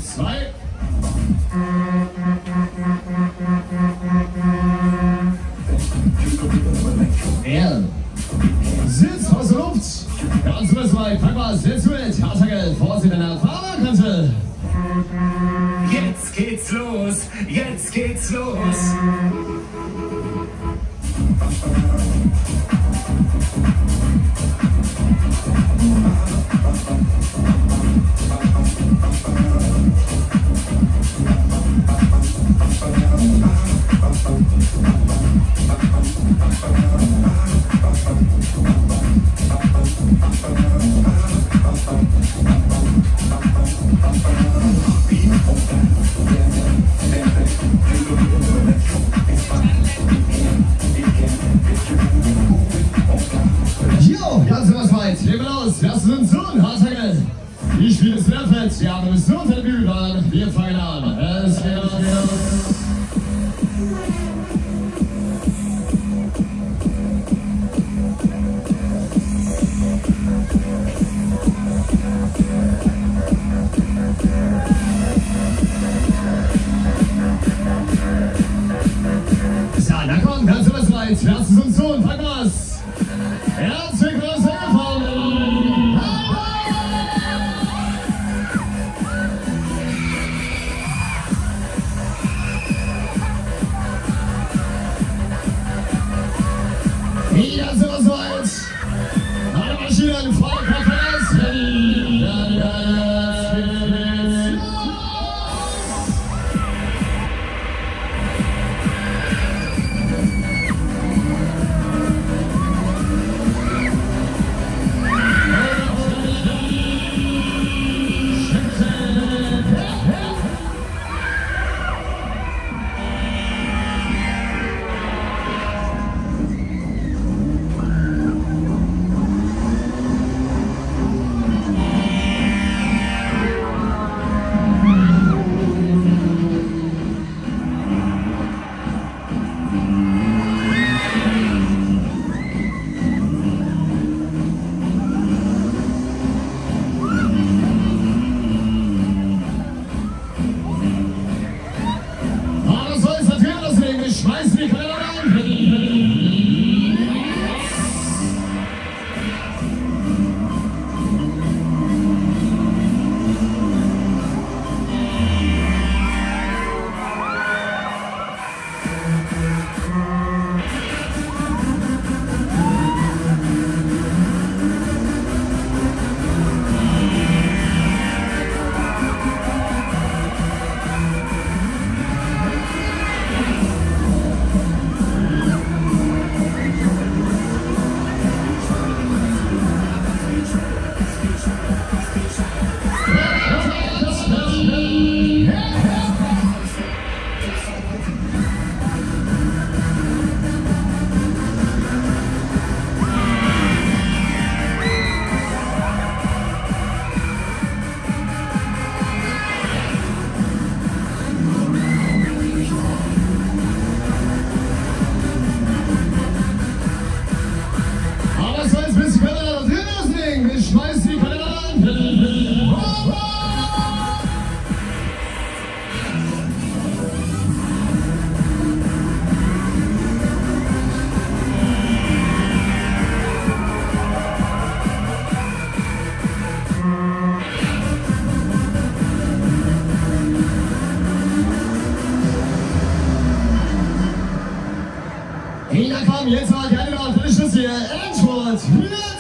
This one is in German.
2. Werden. Sitz aus der Luft. Ganz weit, packbar, Sitz mit. Hartagel, Vorsicht an der Fahrerkante. Jetzt geht's los, jetzt geht's los. Das sind so ein Hartagel. Ich spiele es Lehrfeld. Ja, wir müssen unter der Bühne waren. Wir fangen an. Es geht los. So, na komm, kannst du was rein? Erstes und so und fang was. Herzlich willkommen. Wieder so weit. Alle Maschinen, voll Kopf Jetzt mal gerne noch ein Schluss hier. Endspurt. Jetzt.